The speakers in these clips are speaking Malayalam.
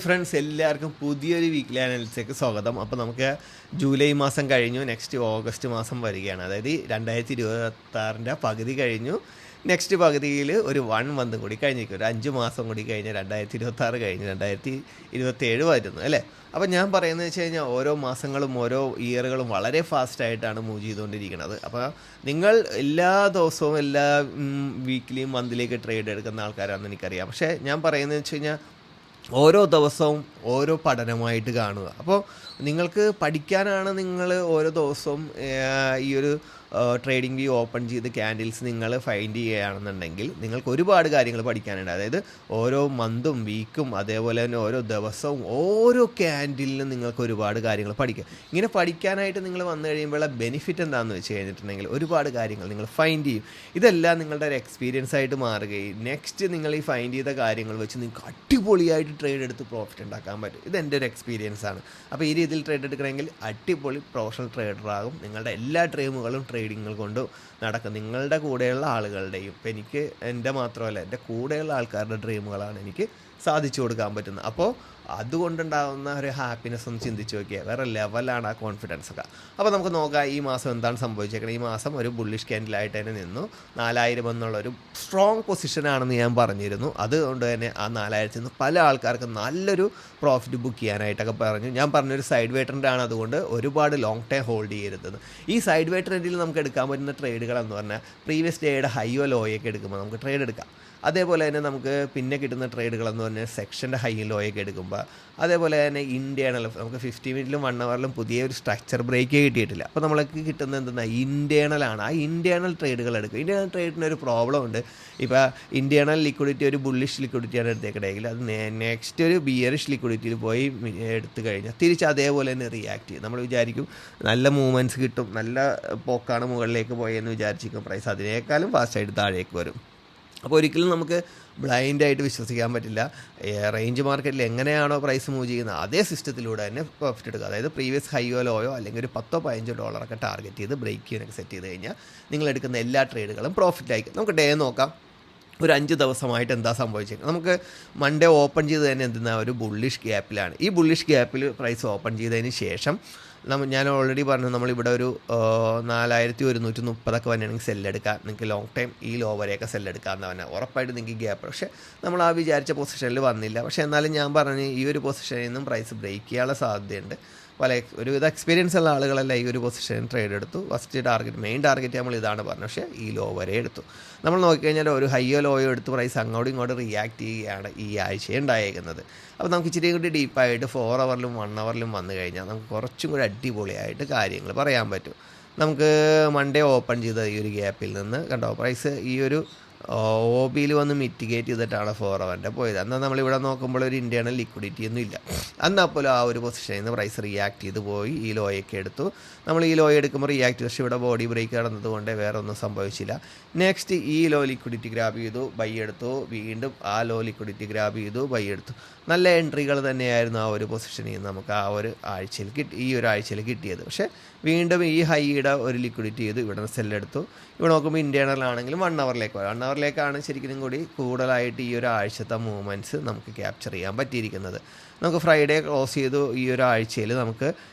ഹായ് ഫ്രണ്ട്സ്, എല്ലാവർക്കും പുതിയൊരു വീക്ക്ലി അനാലിസിലേക്ക് സ്വാഗതം. അപ്പോൾ നമുക്ക് ജൂലൈ മാസം കഴിഞ്ഞു, നെക്സ്റ്റ് ഓഗസ്റ്റ് മാസം വരികയാണ്. അതായത് 2026 പകുതി കഴിഞ്ഞു. നെക്സ്റ്റ് പകുതിയിൽ ഒരു 1 മന്ത് കൂടി കഴിഞ്ഞിരിക്കും, ഒരു 5 മാസം കൂടി കഴിഞ്ഞ് 2026 കഴിഞ്ഞ് 2027 വരുന്നു അല്ലേ. അപ്പോൾ ഞാൻ പറയുന്നത് വെച്ച് കഴിഞ്ഞാൽ ഓരോ മാസങ്ങളും ഓരോ ഇയറുകളും വളരെ ഫാസ്റ്റായിട്ടാണ് മൂവ് ചെയ്തുകൊണ്ടിരിക്കുന്നത്. അപ്പോൾ നിങ്ങൾ എല്ലാ ദിവസവും എല്ലാ വീക്കിലിയും മന്തിലേക്ക് ട്രേഡ് എടുക്കുന്ന ആൾക്കാരാണെന്ന് എനിക്കറിയാം. പക്ഷേ ഞാൻ പറയുന്നത് വെച്ച് കഴിഞ്ഞാൽ ഓരോ ദിവസവും ഓരോ പഠനമായിട്ട് കാണുക. അപ്പോൾ നിങ്ങൾക്ക് പഠിക്കാനാണ് നിങ്ങൾ ഓരോ ദിവസവും ഈ ഒരു ട്രേഡിംഗ് വ്യൂ ഓപ്പൺ ചെയ്ത് ക്യാൻഡിൽസ് നിങ്ങൾ ഫൈൻഡ് ചെയ്യുകയാണെന്നുണ്ടെങ്കിൽ നിങ്ങൾക്ക് ഒരുപാട് കാര്യങ്ങൾ പഠിക്കാനുണ്ട്. അതായത് ഓരോ മന്തും വീക്കും അതേപോലെ തന്നെ ഓരോ ദിവസവും ഓരോ ക്യാൻഡിലിനും നിങ്ങൾക്ക് ഒരുപാട് കാര്യങ്ങൾ പഠിക്കാം. ഇങ്ങനെ പഠിക്കാനായിട്ട് നിങ്ങൾ വന്നു കഴിയുമ്പോഴുള്ള ബെനിഫിറ്റ് എന്താണെന്ന് വെച്ച് കഴിഞ്ഞിട്ടുണ്ടെങ്കിൽ ഒരുപാട് കാര്യങ്ങൾ നിങ്ങൾ ഫൈൻഡ് ചെയ്യും. ഇതെല്ലാം നിങ്ങളുടെ ഒരു എക്സ്പീരിയൻസ് ആയിട്ട് മാറുകയും നെക്സ്റ്റ് നിങ്ങൾ ഈ ഫൈൻഡ് ചെയ്ത കാര്യങ്ങൾ വെച്ച് നിങ്ങൾക്ക് അടിപൊളിയായിട്ട് ട്രേഡ് എടുത്ത് പ്രോഫിറ്റ് ഉണ്ടാക്കാൻ പറ്റും. ഇതെൻ്റെ ഒരു എക്സ്പീരിയൻസ് ആണ്. അപ്പോൾ ഈ രീതിയിൽ ട്രേഡ് എടുക്കണമെങ്കിൽ അടിപൊളി പ്രൊഫഷണൽ ട്രേഡറാകും. നിങ്ങളുടെ എല്ലാ ഡ്രീമുകളും ട്രേഡിങ്ങൾ കൊണ്ട് നടക്കും. നിങ്ങളുടെ കൂടെയുള്ള ആളുകളുടെയും, ഇപ്പം എനിക്ക് എൻ്റെ മാത്രമല്ല എൻ്റെ കൂടെയുള്ള ആൾക്കാരുടെ ഡ്രീമുകളാണ് എനിക്ക് സാധിച്ചു കൊടുക്കാൻ പറ്റുന്നത്. അപ്പോൾ അതുകൊണ്ടുണ്ടാകുന്ന ഒരു ഹാപ്പിനെസ് ഒന്ന് ചിന്തിച്ച് നോക്കിയാൽ വേറെ ലെവലാണ് ആ കോൺഫിഡൻസ് ഒക്കെ. അപ്പോൾ നമുക്ക് നോക്കാം ഈ മാസം എന്താണ് സംഭവിച്ചേക്കുന്നത്. ഈ മാസം ഒരു ബുള്ളിഷ് ക്യാൻഡിലായിട്ട് തന്നെ നിന്നു. 4000 എന്നുള്ളൊരു സ്ട്രോങ് പൊസിഷനാണെന്ന് ഞാൻ പറഞ്ഞിരുന്നു. അതുകൊണ്ട് തന്നെ ആ 4000 നിന്ന് പല ആൾക്കാർക്കും നല്ലൊരു പ്രോഫിറ്റ് ബുക്ക് ചെയ്യാനായിട്ടൊക്കെ പറഞ്ഞു. ഞാൻ പറഞ്ഞൊരു സൈഡ് വേ ട്രെൻഡാണ്, അതുകൊണ്ട് ഒരുപാട് ലോങ് ടൈം ഹോൾഡ് ചെയ്യരുത്. ഈ സൈഡ് വേ ട്രെൻഡിൽ നമുക്ക് എടുക്കാൻ പറ്റുന്ന ട്രേഡുകളെന്ന് പറഞ്ഞാൽ പ്രീവിയസ് ഡേയുടെ ഹൈയോ ലോയൊക്കെ എടുക്കുമ്പോൾ നമുക്ക് ട്രേഡ് എടുക്കാം. അതേപോലെ തന്നെ നമുക്ക് പിന്നെ കിട്ടുന്ന ട്രേഡുകളെന്ന് പറഞ്ഞാൽ സെക്ഷൻ്റെ ഹൈ ലോയൊക്കെ എടുക്കുമ്പോൾ, അതേപോലെ തന്നെ ഇൻറ്റേണൽ നമുക്ക് 50 മിനിറ്റിലും 1 അവറിലും പുതിയ ഒരു സ്ട്രക്ചർ ബ്രേക്കേ കിട്ടിയിട്ടില്ല. അപ്പോൾ നമ്മൾക്ക് കിട്ടുന്നത് എന്തെന്നാൽ ഇൻറ്റേണലാണ്. ആ ഇൻറ്റേണൽ ട്രേഡുകൾ എടുക്കുക. ഇൻറ്റേണൽ ട്രേഡിന് ഒരു പ്രോബ്ലം ഉണ്ട്. ഇപ്പോൾ ഇൻറ്റേണൽ ലിക്വിഡിറ്റി ഒരു ബുള്ളിഷ് ലിക്വിഡിറ്റിയാണ് എടുത്തേക്കണമെങ്കിൽ അത് നെക്സ്റ്റ് ഒരു ബിയറിഷ് ലിക്വിഡിറ്റിയിൽ പോയി എടുത്തു കഴിഞ്ഞാൽ തിരിച്ച് അതേപോലെ തന്നെ റിയാക്ട് ചെയ്യും. നമ്മൾ വിചാരിക്കും നല്ല മൂവ്മെൻറ്റ്സ് കിട്ടും, നല്ല പോക്കാണ് മുകളിലേക്ക് പോയെന്ന് വിചാരിച്ചിരിക്കും. പ്രൈസ് അതിനേക്കാളും ഫാസ്റ്റായിട്ട് താഴേക്ക് വരും. അപ്പോൾ ഒരിക്കലും നമുക്ക് ബ്ലൈൻഡായിട്ട് വിശ്വസിക്കാൻ പറ്റില്ല. റേഞ്ച് മാർക്കറ്റിൽ എങ്ങനെയാണോ പ്രൈസ് മൂവ് ചെയ്യുന്നത് അതേ സിസ്റ്റത്തിലൂടെ തന്നെ പ്രോഫിറ്റ് എടുക്കുക. അതായത് പ്രീവിയസ് ഹൈയോ ലോയോ അല്ലെങ്കിൽ ഒരു $10-15 ടാർഗറ്റ് ചെയ്ത് ബ്രേക്ക് ചെയ്യാനൊക്കെ സെറ്റ് ചെയ്ത് കഴിഞ്ഞാൽ നിങ്ങൾ എടുക്കുന്ന എല്ലാ ട്രേഡുകളും പ്രോഫിറ്റായിരിക്കും. നമുക്ക് ഡേ നോക്കാം. ഒരു 5 ദിവസമായിട്ട് എന്താ സംഭവിച്ചേക്കുന്നത്. നമുക്ക് മൺഡേ ഓപ്പൺ ചെയ്ത് തന്നെ എന്തെന്നാ ഒരു ബുള്ളിഷ് ഗ്യാപ്പിലാണ്. ഈ ബുള്ളിഷ് ഗ്യാപ്പിൽ പ്രൈസ് ഓപ്പൺ ചെയ്തതിന് ശേഷം ഞാൻ ഓൾറെഡി പറഞ്ഞു നമ്മളിവിടെ ഒരു 4130 വന്നെയാണെങ്കിൽ സെല്ലെടുക്കാം. നിങ്ങൾക്ക് ലോങ് ടൈം ഈ ലോ വരെയൊക്കെ സെല്ലെടുക്കാമെന്ന് പറഞ്ഞാൽ ഉറപ്പായിട്ട് നിങ്ങൾക്ക് ഗ്യാപ്പ്. പക്ഷേ നമ്മൾ ആ വിചാരിച്ച പൊസിഷനിൽ വന്നില്ല. പക്ഷേ എന്നാലും ഞാൻ പറഞ്ഞു ഈ ഒരു പൊസിഷനിൽ നിന്നും പ്രൈസ് ബ്രേക്ക് ചെയ്യാനുള്ള സാധ്യതയുണ്ട്. ഒരുവിധ എക്സ്പീരിയൻസ് ഉള്ള ആളുകളെല്ലാം ഈ ഒരു പൊസിഷൻ ട്രേഡ് എടുത്തു. ഫസ്റ്റ് മെയിൻ ടാർഗറ്റ് നമ്മൾ ഇതാണ് പറഞ്ഞു, പക്ഷേ ഈ ലോ വരെ എടുത്തു. നമ്മൾ നോക്കിക്കഴിഞ്ഞാൽ ഒരു ഹൈയോ ലോയോ എടുത്ത് പ്രൈസ് അങ്ങോട്ടും ഇങ്ങോട്ടും റിയാക്ട് ചെയ്യുകയാണ് ഈ ആഴ്ച ഉണ്ടായിരിക്കുന്നത്. അപ്പോൾ നമുക്ക് ഇച്ചിരി കൂടി ഡീപ്പായിട്ട് 4 അവറിലും 1 അവറിലും വന്നു കഴിഞ്ഞാൽ നമുക്ക് കുറച്ചും കൂടി അടിപൊളിയായിട്ട് കാര്യങ്ങൾ പറയാൻ പറ്റും. നമുക്ക് മൺഡേ ഓപ്പൺ ചെയ്ത ഈ ഒരു ഗ്യാപ്പിൽ നിന്ന് കണ്ടോ പ്രൈസ് ഈ ഒരു OBയിൽ വന്ന് മിറ്റിഗേറ്റ് ചെയ്തിട്ടാണ് 4 അവറിൻ്റെ പോയത്. എന്നാൽ നമ്മളിവിടെ നോക്കുമ്പോൾ ഒരു ഇൻറ്റേർണൽ ലിക്വിഡിറ്റി ഒന്നും ഇല്ല. എന്നാൽ പോലും ആ ഒരു പൊസിഷനിൽ നിന്ന് പ്രൈസ് റിയാക്ട് ചെയ്ത് പോയി ഈ ലോയൊക്കെ എടുത്തു. നമ്മൾ ഈ ലോ എടുക്കുമ്പോൾ റിയാക്ട് ചെയ്തു. പക്ഷേ ഇവിടെ ബോഡി ബ്രേക്ക് നടന്നതുകൊണ്ട് വേറെ ഒന്നും സംഭവിച്ചില്ല. നെക്സ്റ്റ് ഈ ലോ ലിക്വിഡിറ്റി ഗ്രാബ് ചെയ്തു, ബൈ എടുത്തു. വീണ്ടും ആ ലോ ലിക്വിഡിറ്റി ഗ്രാബ് ചെയ്തു, ബൈ എടുത്തു. നല്ല എൻട്രികൾ തന്നെയായിരുന്നു ആ ഒരു പൊസിഷനിൽ നിന്ന് നമുക്ക് ആ ഒരു ആഴ്ചയിൽ ഈ ഒരു ആഴ്ചയിൽ കിട്ടിയത്. പക്ഷേ വീണ്ടും ഈ ഹൈയുടെ ഒരു ലിക്വിഡിറ്റി ചെയ്തു, ഇവിടെ നിന്ന് സെല്ലെടുത്തു. ഇവിടെ നോക്കുമ്പോൾ ഇൻറ്റേർണൽ ആണെങ്കിലും 1 അവറിലേക്ക് വരും. 1 അവറിലേക്കാണ് ശരിക്കും കൂടി കൂടുതലായിട്ട് ഈ ഒരു ആഴ്ചത്തെ മൂവ്മെൻറ്റ്സ് നമുക്ക് ക്യാപ്ചർ ചെയ്യാൻ പറ്റിയിരിക്കുന്നത്. നമുക്ക് ഫ്രൈഡേ ക്ലോസ് ചെയ്തു. ഈ ഒരു ആഴ്ചയിൽ നമുക്ക്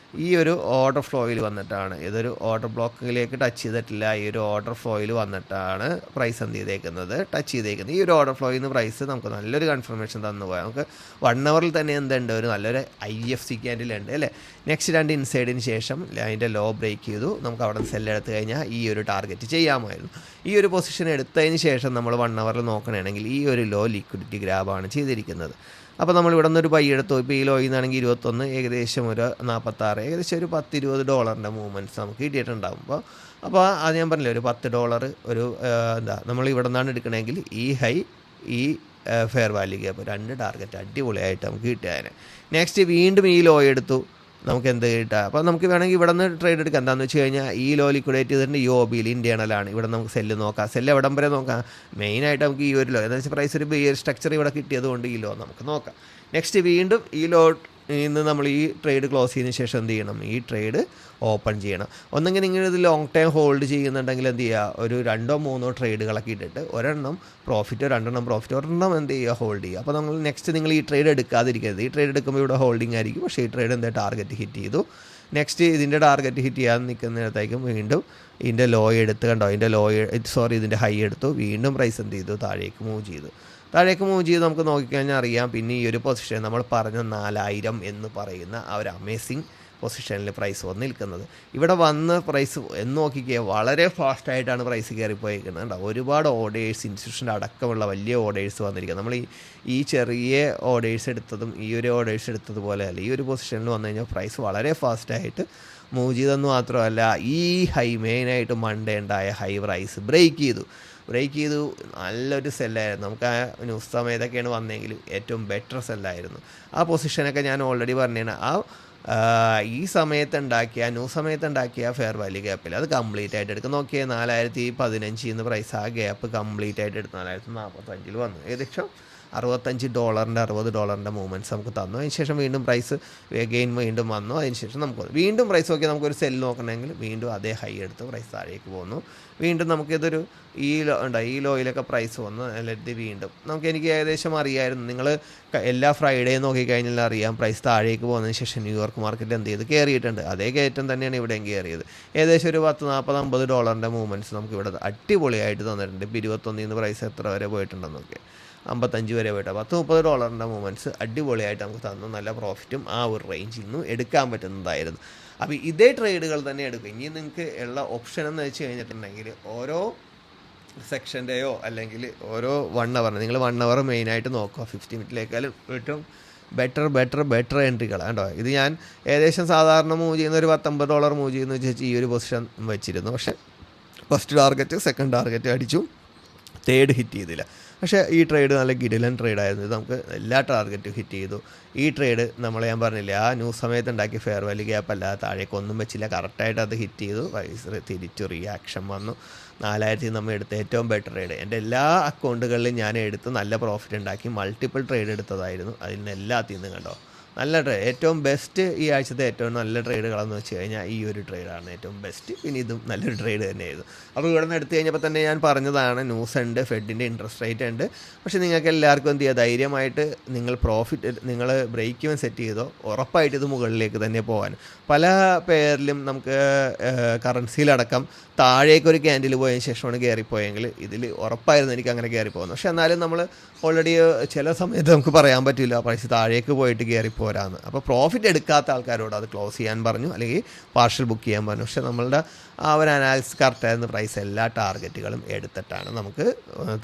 ഈ ഒരു ഓർഡർ ഫ്ലോയിൽ വന്നിട്ടാണ്, ഇതൊരു ഓർഡർ ബ്ലോക്കിലേക്ക് ടച്ച് ചെയ്തിട്ടില്ല. ഈ ഒരു ഓർഡർ ഫ്ലോയിൽ വന്നിട്ടാണ് പ്രൈസ് എന്ത് ചെയ്തേക്കുന്നത്, ടച്ച് ചെയ്തേക്കുന്നത്. ഈ ഒരു ഓർഡർ ഫ്ലോയിൽ നിന്ന് പ്രൈസ് നമുക്ക് നല്ലൊരു കൺഫർമേഷൻ തന്നു പോയാൽ നമുക്ക് 1 അവറിൽ തന്നെ എന്തുണ്ട്, ഒരു നല്ലൊരു IFC ക്യാൻഡിലുണ്ട് അല്ലേ. നെക്സ്റ്റ് 2 ഇൻസൈഡിന് ശേഷം അതിൻ്റെ ലോ ബ്രേക്ക് ചെയ്തു. നമുക്ക് അവിടെ നിന്ന് സെല്ലെടുത്ത് കഴിഞ്ഞാൽ ഈ ഒരു ടാർഗറ്റ് ചെയ്യാമായിരുന്നു. ഈ ഒരു പൊസിഷൻ എടുത്തതിന് ശേഷം നമ്മൾ 1 അവറിൽ നോക്കണമെങ്കിൽ ഈ ഒരു ലോ ലിക്വിഡിറ്റി ഗ്രാബാണ് ചെയ്തിരിക്കുന്നത്. അപ്പോൾ നമ്മൾ ഇവിടെ നിന്നൊരു ബൈ എടുത്തു. ഇപ്പോൾ ഈ ലോയിൽ നിന്നാണെങ്കിൽ 21, ഏകദേശം ഒരു 46, ഏകദേശം ഒരു $10-20 മൂവ്മെൻറ്റ്സ് നമുക്ക് കിട്ടിയിട്ടുണ്ടാകും. അപ്പോൾ അത് ഞാൻ പറഞ്ഞില്ലേ, ഒരു $10 ഒരു നമ്മൾ ഇവിടെ നിന്നാണ് എടുക്കണമെങ്കിൽ ഈ ഹൈ ഈ ഫെയർ വാല്യൂ ഗ്യാപ്പ് 2 ടാർഗറ്റ് അടിപൊളിയായിട്ട് നമുക്ക് കിട്ടിയതിന്. നെക്സ്റ്റ് വീണ്ടും ഈ ലോ എടുത്തു. നമുക്ക് എന്ത് കിട്ടുക. അപ്പോൾ നമുക്ക് വേണമെങ്കിൽ ഇവിടെ നിന്ന് ട്രേഡ് എടുക്കാം. എന്താണെന്ന് വെച്ച് കഴിഞ്ഞാൽ ഈ ലോ ലിക്വിഡേറ്റ് ചെയ്തിട്ടുണ്ട്. ഈ OBയിൽ ഇൻറ്റേർണലാണ്. ഇവിടെ നമുക്ക് സെല്ല് നോക്കാം. സെല്ല് എവിടം വരെ നോക്കാം. മെയിനായിട്ട് നമുക്ക് ഈ ഒരു ലോ എന്താ വെച്ചാൽ പ്രൈസ് ഒരു ബിയർ സ്ട്രക്ചർ ഇവിടെ കിട്ടിയത് കൊണ്ട് ഈ ലോ നമുക്ക് നോക്കാം. നെക്സ്റ്റ് വീണ്ടും ഈ ലോ ഇന്ന് നമ്മൾ ഈ ട്രേഡ് ക്ലോസ് ചെയ്തതിന് ശേഷം എന്ത് ചെയ്യണം, ഈ ട്രേഡ് ഓപ്പൺ ചെയ്യണം. ഒന്നെങ്കിൽ നിങ്ങളിത് ലോങ് ടൈം ഹോൾഡ് ചെയ്യുന്നുണ്ടെങ്കിൽ എന്ത് ചെയ്യുക, ഒരു 2-3 ട്രേഡുകളൊക്കെ ഇട്ടിട്ട് ഒരെണ്ണം പ്രോഫിറ്റ്, 2 പ്രോഫിറ്റ്, ഒരെണ്ണം എന്ത് ചെയ്യുക, ഹോൾഡ് ചെയ്യുക. അപ്പോൾ നിങ്ങൾ ഈ ട്രേഡ് എടുക്കാതിരിക്കരുത്. ഈ ട്രേഡ് എടുക്കുമ്പോൾ ഇവിടെ ഹോൾഡിംഗ് ആയിരിക്കും, പക്ഷേ ഈ ട്രേഡ് എന്താ ടാർഗറ്റ് ഹിറ്റ് ചെയ്തു. നെക്സ്റ്റ് ഇതിൻ്റെ ടാർഗറ്റ് ഹിറ്റ് ചെയ്യാൻ നിൽക്കുന്നിടത്തേക്കും വീണ്ടും ഇതിൻ്റെ ലോ എടുത്ത് കണ്ടോ, ഇതിൻ്റെ ഹൈ എടുത്തു, വീണ്ടും പ്രൈസ് എന്ത് ചെയ്തു, താഴേക്ക് മൂവ് ചെയ്ത് നമുക്ക് നോക്കിക്കഴിഞ്ഞാൽ അറിയാം. പിന്നെ ഈ ഒരു പൊസിഷൻ നമ്മൾ പറഞ്ഞ 4000 എന്ന് പറയുന്ന ആ ഒരു അമേസിങ് പൊസിഷനിൽ പ്രൈസ് വന്ന് നിൽക്കുന്നത്. ഇവിടെ വന്ന് പ്രൈസ് എന്ന് നോക്കിക്കുക, വളരെ ഫാസ്റ്റായിട്ടാണ് പ്രൈസ് കയറിപ്പോയിരിക്കുന്നത്. കേട്ടോ, ഒരുപാട് ഓർഡേഴ്സ്, ഇൻസ്റ്റിറ്റ്യൂഷൻ്റെ അടക്കമുള്ള വലിയ ഓർഡേഴ്സ് വന്നിരിക്കുക. നമ്മൾ ഈ ചെറിയ ഓർഡേഴ്സ് എടുത്തതും ഈ ഒരു ഓർഡേഴ്സ് എടുത്തതുപോലെ അല്ല, ഈ ഒരു പൊസിഷനിൽ വന്നു കഴിഞ്ഞാൽ പ്രൈസ് വളരെ ഫാസ്റ്റായിട്ട് മൂവ് ചെയ്തെന്ന് മാത്രമല്ല, ഈ മെയിനായിട്ട് മൺഡേ ഉണ്ടായ ഹൈ പ്രൈസ് ബ്രേക്ക് ചെയ്തു. നല്ലൊരു സെല്ലായിരുന്നു. നമുക്ക് ആ ന്യൂസ് സമയത്തൊക്കെയാണ് വന്നെങ്കിൽ ഏറ്റവും ബെറ്റർ സെല്ലായിരുന്നു. ആ പൊസിഷനൊക്കെ ഞാൻ ഓൾറെഡി പറഞ്ഞാണ്. ഈ ന്യൂസ് സമയത്തുണ്ടാക്കിയ ഫെയർ വാല്യൂ ഗ്യാപ്പിൽ അത് കംപ്ലീറ്റ് ആയിട്ട് എടുക്കും. നോക്കിയാൽ 4015 എന്ന് പ്രൈസ്, ആ ഗ്യാപ്പ് കംപ്ലീറ്റ് ആയിട്ട് എടുത്ത് 4045 വന്നു. ഏകദേശം $60 മൂവ്മെൻറ്റ്സ് നമുക്ക് തന്നു. അതിനുശേഷം വീണ്ടും പ്രൈസ് വീണ്ടും വന്നു. അതിനുശേഷം വീണ്ടും പ്രൈസ് നോക്കിയാൽ നമുക്കൊരു സെൽ നോക്കണമെങ്കിൽ വീണ്ടും അതേ ഹൈ എടുത്ത് പ്രൈസ് താഴേക്ക് പോകുന്നു. വീണ്ടും നമുക്കിതൊരു ഈ ലോയിലൊക്കെ പ്രൈസ് വന്നു. അല്ലെങ്കിൽ വീണ്ടും എനിക്ക് ഏകദേശം അറിയാമായിരുന്നു. നിങ്ങൾ എല്ലാ ഫ്രൈഡേയും നോക്കിക്കഴിഞ്ഞാൽ അറിയാം പ്രൈസ് താഴേക്ക് പോകുന്നതിന് ശേഷം ന്യൂയോർക്ക് മാർക്കറ്റിൽ എന്ത് ചെയ്ത് കയറിയിട്ടുണ്ട്. അതേ കയറ്റം തന്നെയാണ് ഇവിടെയും കയറിയത്. ഏകദേശം ഒരു $40-50 മൂവ്മെൻറ്റ്സ് നമുക്ക് ഇവിടെ അടിപൊളിയായിട്ട് തന്നിട്ടുണ്ട്. ഇപ്പോൾ 21 പ്രൈസ് എത്ര വരെ പോയിട്ടുണ്ടെന്നൊക്കെ 55 വരെ പോയിട്ട് $10-30 മൂവ്മെൻറ്റ്സ് അടിപൊളിയായിട്ട് നമുക്ക് തന്നു. നല്ല പ്രോഫിറ്റും ആ ഒരു റേഞ്ചിൽ നിന്നും എടുക്കാൻ പറ്റുന്നതായിരുന്നു. അപ്പോൾ ഇതേ ട്രേഡുകൾ തന്നെ എടുക്കും. ഇനി നിങ്ങൾക്ക് ഉള്ള ഓപ്ഷൻ എന്ന് വെച്ച് കഴിഞ്ഞിട്ടുണ്ടെങ്കിൽ ഓരോ സെക്ഷൻ്റെയോ അല്ലെങ്കിൽ ഓരോ 1 അവർ നിങ്ങൾ 1 അവർ മെയിനായിട്ട് നോക്കുക. 50 മിനിറ്റിലേക്കാളും ഏറ്റവും ബെറ്റർ എൻട്രികൾ കണ്ടോ. ഇത് ഞാൻ ഏകദേശം സാധാരണ മൂവ് ചെയ്യുന്ന ഒരു $50 മൂവ് ചെയ്യുന്ന വെച്ചാൽ ഈ ഒരു പൊസിഷൻ വെച്ചിരുന്നു. പക്ഷേ ഫസ്റ്റ് ടാർഗറ്റ്, സെക്കൻഡ് ടാർഗറ്റ് അടിച്ചു, തേർഡ് ഹിറ്റ് ചെയ്തില്ല. പക്ഷേ ഈ ട്രേഡ് നല്ല കിടിലൻ ട്രേഡായിരുന്നു. ഇത് നമുക്ക് എല്ലാ ടാർഗറ്റും ഹിറ്റ് ചെയ്തു. ഈ ട്രേഡ് ഞാൻ പറഞ്ഞില്ലേ, ആ ന്യൂസ് സമയത്ത് ഉണ്ടാക്കിയ ഫെയർ വാല്യൂ ഗ്യാപ്പ് അല്ല, താഴേക്കൊന്നും വെച്ചില്ല, കറക്റ്റായിട്ട് അത് ഹിറ്റ് ചെയ്തു. പ്രൈസ് തിരിച്ചു റിയാക്ഷൻ വന്നു. 4000 നമ്മൾ എടുത്ത ഏറ്റവും ബെറ്റർ ട്രേഡ്. എൻ്റെ എല്ലാ അക്കൗണ്ടുകളിലും ഞാൻ എടുത്ത് നല്ല പ്രോഫിറ്റ് ഉണ്ടാക്കി മൾട്ടിപ്പിൾ ട്രേഡ് എടുത്തതായിരുന്നു. അതിൽ നിന്ന് എല്ലാത്തിൽ നിന്നും കണ്ടോ നല്ല ട്രേഡ്. ഏറ്റവും ബെസ്റ്റ് ഈ ആഴ്ചത്തെ ഏറ്റവും നല്ല ട്രേഡുകളെന്ന് വെച്ച് കഴിഞ്ഞാൽ ഈ ഒരു ട്രേഡാണ് ഏറ്റവും ബെസ്റ്റ്. പിന്നെ ഇതും നല്ലൊരു ട്രേഡ് തന്നെയായിരുന്നു. അപ്പോൾ ഇവിടെ നിന്ന് എടുത്തു കഴിഞ്ഞപ്പോൾ തന്നെ ഞാൻ പറഞ്ഞതാണ്, ന്യൂസ് ഉണ്ട്, ഫെഡിൻ്റെ ഇൻട്രസ്റ്റ് റേറ്റ് ഉണ്ട്. പക്ഷേ നിങ്ങൾക്ക് എല്ലാവർക്കും എന്ത് ചെയ്യുക, ധൈര്യമായിട്ട് നിങ്ങൾ ബ്രേക്ക് ഇവൻ സെറ്റ് ചെയ്തോ, ഉറപ്പായിട്ട് ഇത് മുകളിലേക്ക് തന്നെ പോകാൻ. പല പേരിലും നമുക്ക് കറൻസിയിലടക്കം താഴേക്കൊരു ക്യാൻഡിൽ പോയതിന് ശേഷമാണ് കയറിപ്പോയെങ്കിൽ ഇതിൽ ഉറപ്പായിരുന്നു എനിക്ക് അങ്ങനെ കയറിപ്പോകുന്നത്. പക്ഷേ എന്നാലും നമ്മൾ ഓൾറെഡി ചില സമയത്ത് നമുക്ക് പറയാൻ പറ്റില്ല പ്രൈസ് താഴേക്ക് പോയിട്ട് കയറിപ്പോരാന്ന്. അപ്പോൾ പ്രോഫിറ്റ് എടുക്കാത്ത ആൾക്കാരോട് അത് ക്ലോസ് ചെയ്യാൻ പറഞ്ഞു, അല്ലെങ്കിൽ പാർഷ്യൽ ബുക്ക് ചെയ്യാൻ പറഞ്ഞു. പക്ഷേ നമ്മളുടെ ആ ഒരു അനാലിസിസ് കറക്റ്റായിരുന്ന പ്രൈസ് എല്ലാ ടാർഗറ്റുകളും എടുത്തിട്ടാണ് നമുക്ക്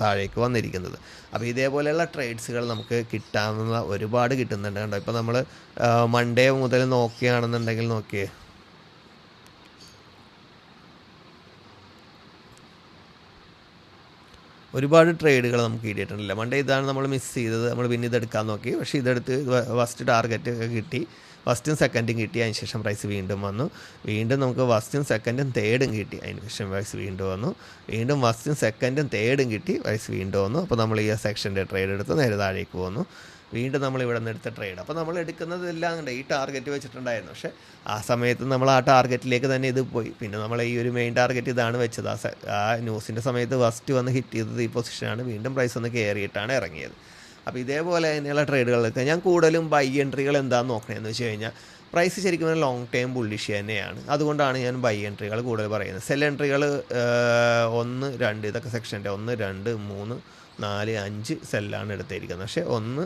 താഴേക്ക് വന്നിരിക്കുന്നത്. അപ്പോൾ ഇതേപോലെയുള്ള ട്രേഡ്സുകൾ നമുക്ക് കിട്ടാവുന്ന ഒരുപാട് കിട്ടുന്നുണ്ട്. കണ്ടോ, ഇപ്പോൾ നമ്മൾ മൺഡേ മുതൽ നോക്കുകയാണെന്നുണ്ടെങ്കിൽ നോക്കിയേ, ഒരുപാട് ട്രേഡുകൾ നമുക്ക് കിട്ടിയിട്ടുണ്ടല്ല. മൺഡേ ഇതാണ് നമ്മൾ മിസ് ചെയ്തത്. നമ്മൾ പിന്നെ ഇതെടുക്കാൻ നോക്കി, പക്ഷേ ഇതെടുത്ത് ഫസ്റ്റ് ടാർഗറ്റ് ഒക്കെ കിട്ടി, ഫസ്റ്റും സെക്കൻഡും കിട്ടി. അതിന് ശേഷം പ്രൈസ് വീണ്ടും വന്നു. വീണ്ടും നമുക്ക് ഫസ്റ്റും സെക്കൻഡും തേർഡും കിട്ടി. അതിന് ശേഷം പ്രൈസ് വീണ്ടും വന്നു. വീണ്ടും ഫസ്റ്റും സെക്കൻഡും തേർഡും കിട്ടി, പ്രൈസ് വീണ്ടും വന്നു. അപ്പോൾ നമ്മൾ ഈ സെക്ഷൻ്റെ ട്രേഡ് എടുത്ത് നേരെ താഴേക്ക് പോന്നു. വീണ്ടും നമ്മൾ ഇവിടെ നിന്ന് എടുത്ത ട്രേഡ്. അപ്പോൾ നമ്മൾ എടുക്കുന്നതെല്ലാം ഉണ്ട്, ഈ ടാർഗറ്റ് വെച്ചിട്ടുണ്ടായിരുന്നു. പക്ഷേ ആ സമയത്ത് നമ്മൾ ആ ടാർഗറ്റിലേക്ക് തന്നെ ഇത് പോയി. പിന്നെ നമ്മൾ ഈ ഒരു മെയിൻ ടാർഗറ്റ് ഇതാണ് വെച്ചത്. ആ ന്യൂസിൻ്റെ സമയത്ത് ഫസ്റ്റ് വന്ന് ഹിറ്റ് ചെയ്തത് ഈ പൊസിഷനാണ്. വീണ്ടും പ്രൈസ് ഒന്ന് കയറിയിട്ടാണ് ഇറങ്ങിയത്. അപ്പോൾ ഇതേപോലെ തന്നെയുള്ള ട്രേഡുകളൊക്കെ ഞാൻ കൂടുതലും ബൈ എൻട്രികൾ എന്താണെന്ന് നോക്കണമെന്ന് വെച്ച് കഴിഞ്ഞാൽ, പ്രൈസ് ശരിക്കും ലോങ് ടൈം ബുള്ളിഷ് തന്നെയാണ്. അതുകൊണ്ടാണ് ഞാൻ ബൈ എൻട്രികൾ കൂടുതൽ പറയുന്നത്. സെൽ എൻട്രികൾ 1, 2 ഇതൊക്കെ സെക്ഷൻ്റെ 1, 2, 3, 4, 5 സെല്ലാണ് എടുത്തിരിക്കുന്നത്. പക്ഷേ 1,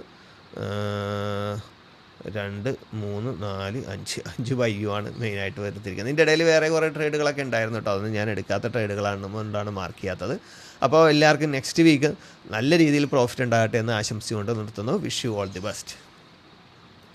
2, 3, 4, 5 ബൈയുമാണ് മെയിനായിട്ട് വരുത്തിയിരിക്കുന്നത്. ഇതിൻ്റെ ഇടയിൽ വേറെ കുറേ ട്രേഡുകളൊക്കെ ഉണ്ടായിരുന്നു കേട്ടോ. അതൊന്നും ഞാൻ എടുക്കാത്ത ട്രേഡുകളാണെന്നുകൊണ്ടാണ് മാർക്ക് ചെയ്യാത്തത്. അപ്പോൾ എല്ലാവർക്കും നെക്സ്റ്റ് വീക്ക് നല്ല രീതിയിൽ പ്രോഫിറ്റ് ഉണ്ടാകട്ടെ എന്ന് ആശംസിച്ചുകൊണ്ട് നിർത്തുന്നു. Wish you all the best.